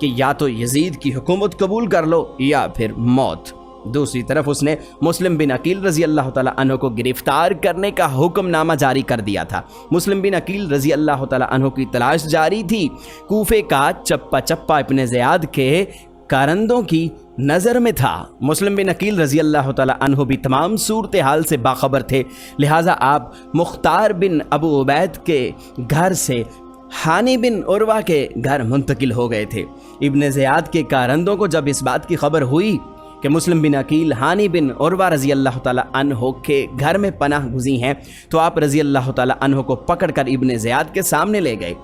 کہ یا تو یزید کی حکومت قبول کر لو یا پھر موت۔ دوسری طرف اس نے مسلم بن عقیل رضی اللہ تعالیٰ عنہ کو گرفتار کرنے کا حکم نامہ جاری کر دیا تھا۔ مسلم بن عقیل رضی اللہ تعالیٰ عنہ کی تلاش جاری تھی۔ کوفے کا چپا چپا ابن زیاد کے کارندوں کی نظر میں تھا۔ مسلم بن عقیل رضی اللہ تعالیٰ عنہ بھی تمام صورتحال سے باخبر تھے، لہٰذا آپ مختار بن ابو عبید کے گھر سے ہانی بن عروہ کے گھر منتقل ہو گئے تھے۔ ابن زیاد کے کارندوں کو جب اس بات کی خبر ہوئی کہ مسلم بن عقیل ہانی بن عروہ رضی اللہ تعالیٰ عنہ کے گھر میں پناہ گزین ہیں، تو آپ رضی اللہ تعالیٰ عنہ کو پکڑ کر ابن زیاد کے سامنے لے گئے۔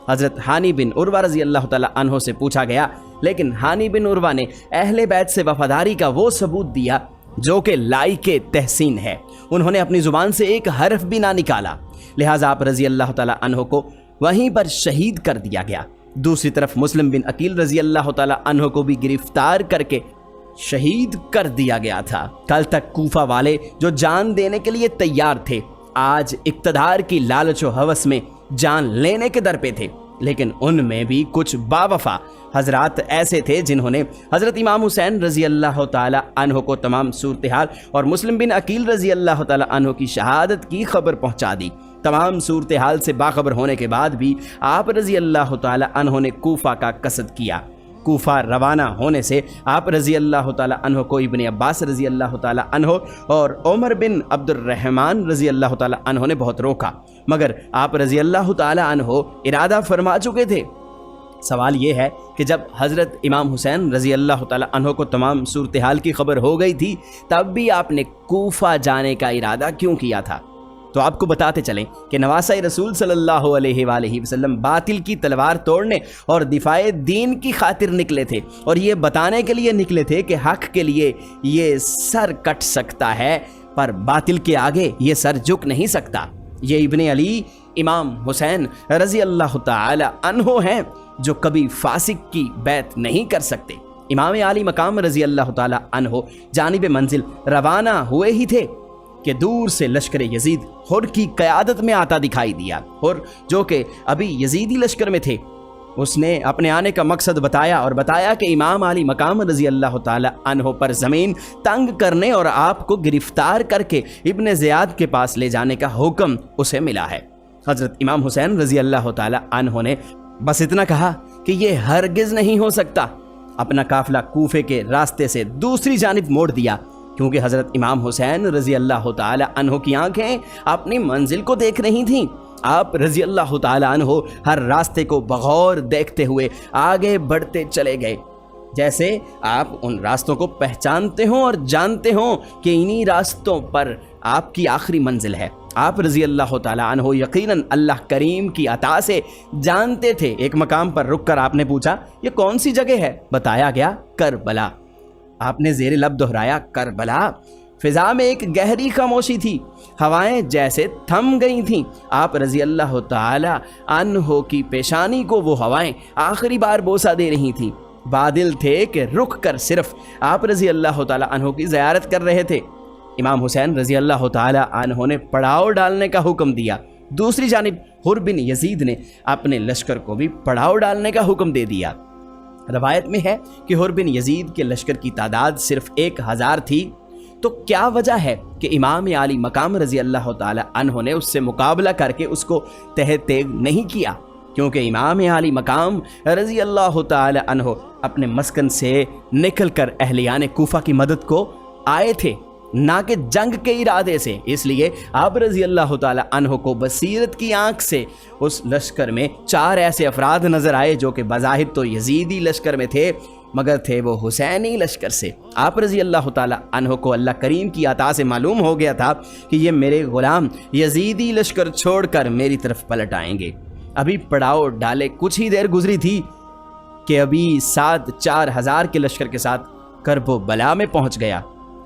حضرت ہانی بن عروہ رضی اللہ تعالیٰ عنہ سے پوچھا گیا، لیکن ہانی بن عروہ نے اہل بیت سے وفاداری کا وہ ثبوت دیا جو کہ لائق تحسین ہے۔ انہوں نے اپنی زبان سے ایک حرف بھی نہ نکالا، لہٰذا آپ رضی اللہ تعالیٰ عنہ کو وہیں پر شہید کر دیا گیا۔ دوسری طرف مسلم بن عقیل رضی اللہ تعالیٰ عنہ کو بھی گرفتار کر کے شہید کر دیا گیا تھا۔ کل تک کوفہ والے جو جان دینے کے لیے تیار تھے، آج اقتدار کی لالچ و ہوس میں جان لینے کے در پہ تھے، لیکن ان میں بھی کچھ باوفا حضرات ایسے تھے جنہوں نے حضرت امام حسین رضی اللہ تعالی عنہ کو تمام صورتحال اور مسلم بن عقیل رضی اللہ تعالی عنہ کی شہادت کی خبر پہنچا دی۔ تمام صورتحال سے باخبر ہونے کے بعد بھی آپ رضی اللہ تعالی عنہ نے کوفہ کا قصد کیا۔ کوفہ روانہ ہونے سے آپ رضی اللہ تعالی عنہ کو ابن عباس رضی اللہ تعالی عنہ اور عمر بن عبد الرحمن رضی اللہ تعالی عنہ نے بہت روکا، مگر آپ رضی اللہ تعالی عنہ ارادہ فرما چکے تھے۔ سوال یہ ہے کہ جب حضرت امام حسین رضی اللہ تعالی عنہ کو تمام صورتحال کی خبر ہو گئی تھی، تب بھی آپ نے کوفہ جانے کا ارادہ کیوں کیا تھا؟ تو آپ کو بتاتے چلیں کہ نواسہ رسول صلی اللہ علیہ وآلہ وسلم باطل کی تلوار توڑنے اور دفاع دین کی خاطر نکلے تھے، اور یہ بتانے کے لیے نکلے تھے کہ حق کے لیے یہ سر کٹ سکتا ہے پر باطل کے آگے یہ سر جھک نہیں سکتا۔ یہ ابن علی امام حسین رضی اللہ تعالی عنہ ہیں جو کبھی فاسق کی بیعت نہیں کر سکتے۔ امام عالی مقام رضی اللہ تعالی عنہ جانب منزل روانہ ہوئے ہی تھے کہ دور سے لشکر یزید حر کی قیادت میں آتا دکھائی دیا۔ حر جو کہ ابھی یزیدی لشکر میں تھے، اس نے اپنے آنے کا مقصد بتایا اور بتایا کہ امام علی مقام رضی اللہ تعالی عنہ پر زمین تنگ کرنے اور آپ کو گرفتار کر کے ابن زیاد کے پاس لے جانے کا حکم اسے ملا ہے۔ حضرت امام حسین رضی اللہ تعالی عنہ نے بس اتنا کہا کہ یہ ہرگز نہیں ہو سکتا، اپنا قافلہ کوفے کے راستے سے دوسری جانب موڑ دیا، کیونکہ حضرت امام حسین رضی اللہ تعالی عنہ کی آنکھیں اپنی منزل کو دیکھ رہی تھیں۔ آپ رضی اللہ تعالی عنہ ہر راستے کو بغور دیکھتے ہوئے آگے بڑھتے چلے گئے، جیسے آپ ان راستوں کو پہچانتے ہوں اور جانتے ہوں کہ انہی راستوں پر آپ کی آخری منزل ہے۔ آپ رضی اللہ تعالی عنہ یقیناً اللہ کریم کی عطا سے جانتے تھے۔ ایک مقام پر رک کر آپ نے پوچھا، یہ کون سی جگہ ہے؟ بتایا گیا کربلا۔ آپ نے زیر لب دہرایا، کربلا۔ فضا میں ایک گہری خاموشی تھی، ہوائیں جیسے تھم گئی تھیں۔ آپ رضی اللہ تعالی عنہ کی پیشانی کو وہ ہوائیں آخری بار بوسہ دے رہی تھیں۔ بادل تھے کہ رک کر صرف آپ رضی اللہ تعالی عنہ کی زیارت کر رہے تھے۔ امام حسین رضی اللہ تعالی عنہ نے پڑاؤ ڈالنے کا حکم دیا۔ دوسری جانب حر بن یزید نے اپنے لشکر کو بھی پڑاؤ ڈالنے کا حکم دے دیا۔ روایت میں ہے کہ حر بن یزید کے لشکر کی تعداد صرف 1000 تھی، تو کیا وجہ ہے کہ امام عالی مقام رضی اللہ تعالی عنہ نے اس سے مقابلہ کر کے اس کو تہ تیغ نہیں کیا؟ کیونکہ امام عالی مقام رضی اللہ تعالی عنہ اپنے مسکن سے نکل کر اہلیان کوفہ کی مدد کو آئے تھے، نہ کہ جنگ کے ارادے سے۔ اس لیے آپ رضی اللہ تعالی عنہ کو بصیرت کی آنکھ سے اس لشکر میں 4 ایسے افراد نظر آئے جو کہ بظاہر تو یزیدی لشکر میں تھے، مگر تھے وہ حسینی لشکر سے۔ آپ رضی اللہ تعالی عنہ کو اللہ کریم کی عطا سے معلوم ہو گیا تھا کہ یہ میرے غلام یزیدی لشکر چھوڑ کر میری طرف پلٹ آئیں گے۔ ابھی پڑاؤ ڈالے کچھ ہی دیر گزری تھی کہ ابھی سعد 4000 کے لشکر کے ساتھ کرب و بلا میں پہنچ گیا۔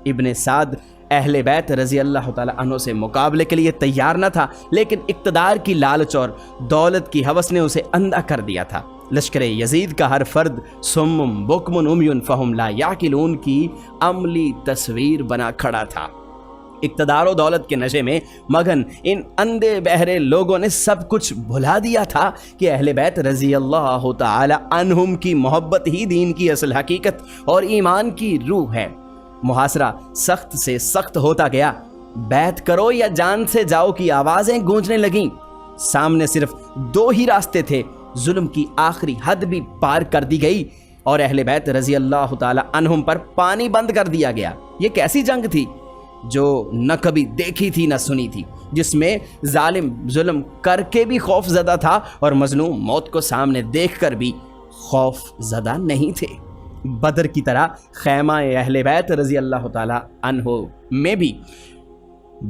ابن سعد اہل بیت رضی اللہ تعالی عنہ سے مقابلے کے لیے تیار نہ تھا، لیکن اقتدار کی لالچ اور دولت کی ہوس نے اسے اندھا کر دیا تھا۔ لشکر یزید کا ہر فرد سم بکم عمی فہم لا یعقلون کی عملی تصویر بنا کھڑا تھا۔ اقتدار و دولت کے نشے میں مگن ان اندھے بہرے لوگوں نے سب کچھ بھلا دیا تھا کہ اہل بیت رضی اللہ تعالی عنہم کی محبت ہی دین کی اصل حقیقت اور ایمان کی روح ہے۔ محاصرہ سخت سے سخت ہوتا گیا، بیعت کرو یا جان سے جاؤ کی آوازیں گونجنے لگیں۔ سامنے صرف دو ہی راستے تھے، ظلم کی آخری حد بھی پار کر دی گئی اور اہل بیت رضی اللہ تعالی عنہم پر پانی بند کر دیا گیا۔ یہ کیسی جنگ تھی جو نہ کبھی دیکھی تھی نہ سنی تھی، جس میں ظالم ظلم کر کے بھی خوف زدہ تھا اور مظلوم موت کو سامنے دیکھ کر بھی خوف زدہ نہیں تھے۔ بدر کی طرح خیمہ اہل بیت رضی اللہ تعالی عنہ میں بھی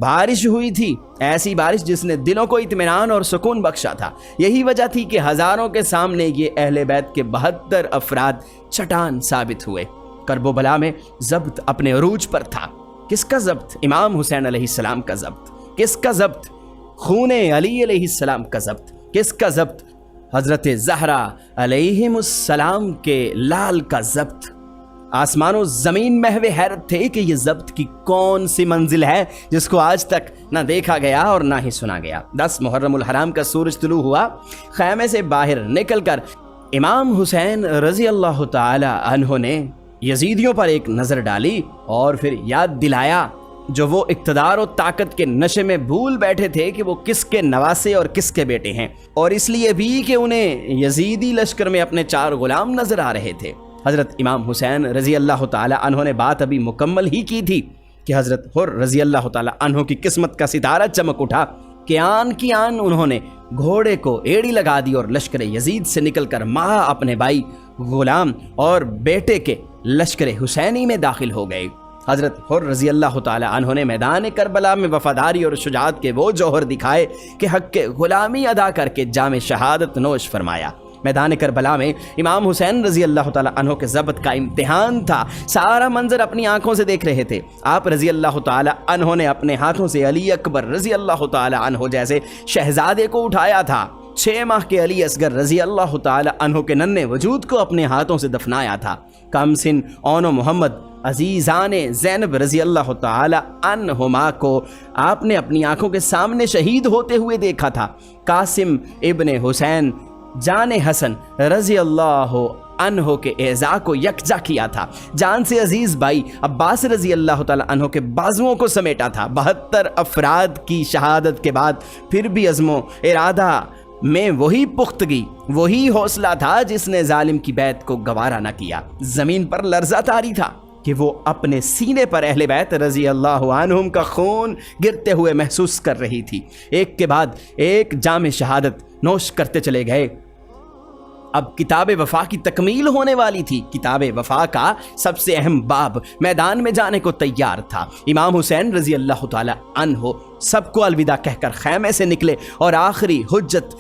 بارش ہوئی تھی، ایسی بارش جس نے دلوں کو اطمینان اور سکون بخشا تھا۔ یہی وجہ تھی کہ ہزاروں کے سامنے یہ اہل بیت کے 72 افراد چٹان ثابت ہوئے۔ کرب و بلا میں ضبط اپنے عروج پر تھا۔ کس کا ضبط؟ امام حسین علیہ السلام کا ضبط۔ کس کا ضبط؟ خون علی علیہ السلام کا ضبط۔ کس کا ضبط؟ حضرت زہرا علیہم السلام کے لال کا ضبط۔ آسمان و زمین محو حیرت تھے کہ یہ ضبط کی کون سی منزل ہے جس کو آج تک نہ دیکھا گیا اور نہ ہی سنا گیا۔ 10 محرم الحرام کا سورج طلوع ہوا، خیمے سے باہر نکل کر امام حسین رضی اللہ تعالی عنہ نے یزیدیوں پر ایک نظر ڈالی اور پھر یاد دلایا جو وہ اقتدار و طاقت کے نشے میں بھول بیٹھے تھے کہ وہ کس کے نواسے اور کس کے بیٹے ہیں، اور اس لیے بھی کہ انہیں یزیدی لشکر میں اپنے 4 غلام نظر آ رہے تھے۔ حضرت امام حسین رضی اللہ تعالی عنہ نے بات ابھی مکمل ہی کی تھی کہ حضرت حر رضی اللہ تعالی عنہ کی قسمت کا ستارہ چمک اٹھا کہ آن کی آن انہوں نے گھوڑے کو ایڑی لگا دی اور لشکر یزید سے نکل کر ماں اپنے بھائی غلام اور بیٹے کے لشکر حسینی میں داخل ہو گئے۔ حضرت حر رضی اللہ تعالی عنہ نے میدان کربلا میں وفاداری اور شجاعت کے وہ جوہر دکھائے کہ حق کے غلامی ادا کر کے جام شہادت نوش فرمایا۔ میدان کربلا میں امام حسین رضی اللہ تعالی عنہ کے ضبط کا امتحان تھا۔ سارا منظر اپنی آنکھوں سے دیکھ رہے تھے۔ آپ رضی اللہ تعالی عنہ نے اپنے ہاتھوں سے علی اکبر رضی اللہ تعالی عنہ جیسے شہزادے کو اٹھایا تھا۔ 6 ماہ کے علی اصغر رضی اللہ تعالی عنہ کے ننھے وجود کو اپنے ہاتھوں سے دفنایا تھا۔ کم سن اون و محمد عزیزان زینب رضی اللہ تعالی عنہما کو آپ نے اپنی آنکھوں کے سامنے شہید ہوتے ہوئے دیکھا تھا۔ قاسم ابن حسین جان حسن رضی اللہ عنہ کے اعزاء کو یکجا کیا تھا۔ جان سے عزیز بھائی عباس رضی اللہ تعالی عنہ کے بازوؤں کو سمیٹا تھا۔ 72 افراد کی شہادت کے بعد پھر بھی عزم و ارادہ میں وہی پختگی، وہی حوصلہ تھا جس نے ظالم کی بیعت کو گوارا نہ کیا۔ زمین پر لرزہ طاری تھا کہ وہ اپنے سینے پر اہل بیت رضی اللہ عنہم کا خون گرتے ہوئے محسوس کر رہی تھی۔ ایک کے بعد ایک جام شہادت نوش کرتے چلے گئے۔ اب کتاب وفا کی تکمیل ہونے والی تھی۔ کتاب وفا کا سب سے اہم باب میدان میں جانے کو تیار تھا۔ امام حسین رضی اللہ تعالی عنہ سب کو الوداع کہہ کر خیمے سے نکلے اور آخری حجت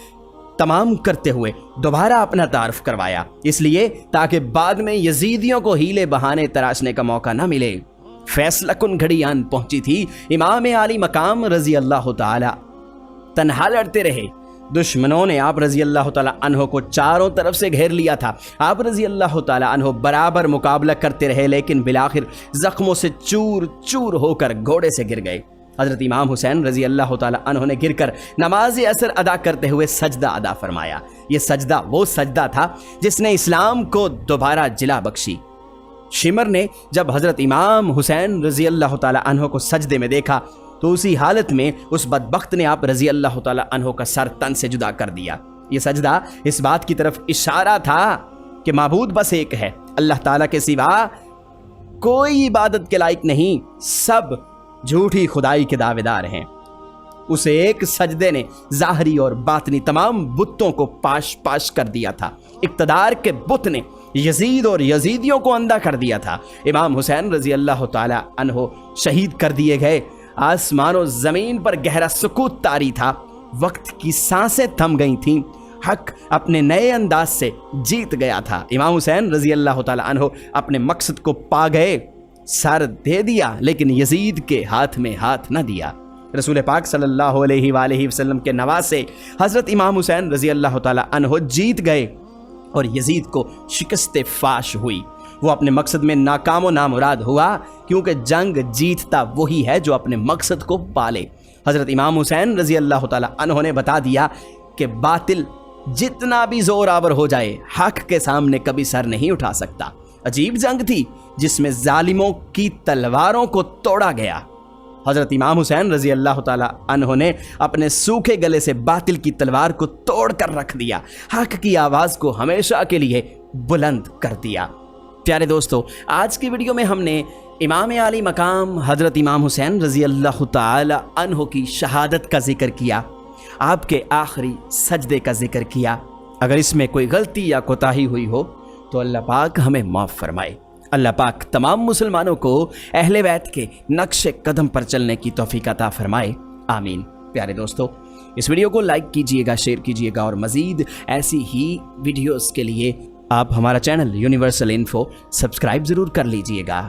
تمام کرتے ہوئے دوبارہ اپنا تعارف کروایا، اس لیے تاکہ بعد میں یزیدیوں کو ہیلے بہانے تراشنے کا موقع نہ ملے۔ فیصلہ کن گھڑی آن پہنچی تھی۔ امام عالی مقام رضی اللہ تعالی تنہا لڑتے رہے۔ دشمنوں نے آپ رضی اللہ تعالی عنہ کو چاروں طرف سے گھیر لیا تھا۔ آپ رضی اللہ تعالی عنہ برابر مقابلہ کرتے رہے، لیکن بالآخر زخموں سے چور چور ہو کر گھوڑے سے گر گئے۔ حضرت امام حسین رضی اللہ تعالی عنہ نے گر کر نماز عصر ادا کرتے ہوئے سجدہ ادا فرمایا۔ یہ سجدہ وہ سجدہ تھا جس نے اسلام کو دوبارہ جلا بخشی۔ شمر نے جب حضرت امام حسین رضی اللہ تعالی عنہ کو سجدے میں دیکھا تو اسی حالت میں اس بدبخت نے آپ رضی اللہ تعالی عنہ کا سر تن سے جدا کر دیا۔ یہ سجدہ اس بات کی طرف اشارہ تھا کہ معبود بس ایک ہے، اللہ تعالیٰ کے سوا کوئی عبادت کے لائق نہیں، سب جھوٹی خدائی کے دعوے دار ہیں۔ اس ایک سجدے نے ظاہری اور باطنی تمام بتوں کو پاش پاش کر دیا تھا۔ اقتدار کے بت نے یزید اور یزیدیوں کو اندھا کر دیا تھا۔ امام حسین رضی اللہ تعالی عنہ شہید کر دیے گئے۔ آسمان و زمین پر گہرا سکوت طاری تھا۔ وقت کی سانسیں تھم گئی تھیں۔ حق اپنے نئے انداز سے جیت گیا تھا۔ امام حسین رضی اللہ تعالی عنہ اپنے مقصد کو پا گئے۔ سر دے دیا لیکن یزید کے ہاتھ میں ہاتھ نہ دیا۔ رسول پاک صلی اللہ علیہ وآلہ وسلم کے نواسے حضرت امام حسین رضی اللہ تعالی عنہ جیت گئے اور یزید کو شکست فاش ہوئی۔ وہ اپنے مقصد میں ناکام و نامراد ہوا، کیونکہ جنگ جیتتا وہی ہے جو اپنے مقصد کو پالے۔ حضرت امام حسین رضی اللہ تعالیٰ عنہ نے بتا دیا کہ باطل جتنا بھی زور آور ہو جائے حق کے سامنے کبھی سر نہیں اٹھا سکتا۔ عجیب جنگ تھی جس میں ظالموں کی تلواروں کو توڑا گیا۔ حضرت امام حسین رضی اللہ تعالیٰ عنہ نے اپنے سوکھے گلے سے باطل کی تلوار کو توڑ کر رکھ دیا، حق کی آواز کو ہمیشہ کے لیے بلند کر دیا۔ پیارے دوستو، آج کی ویڈیو میں ہم نے امام عالی مقام حضرت امام حسین رضی اللہ تعالیٰ عنہ کی شہادت کا ذکر کیا، آپ کے آخری سجدے کا ذکر کیا۔ اگر اس میں کوئی غلطی یا کوتاہی ہوئی ہو تو اللہ پاک ہمیں معاف فرمائے۔ اللہ پاک تمام مسلمانوں کو اہل بیت کے نقش قدم پر چلنے کی توفیق عطا فرمائے، آمین۔ پیارے دوستو، اس ویڈیو کو لائک کیجئے گا، شیئر کیجئے گا، اور مزید ایسی ہی ویڈیوز کے لیے آپ ہمارا چینل یونیورسل انفو سبسکرائب ضرور کر لیجئے گا۔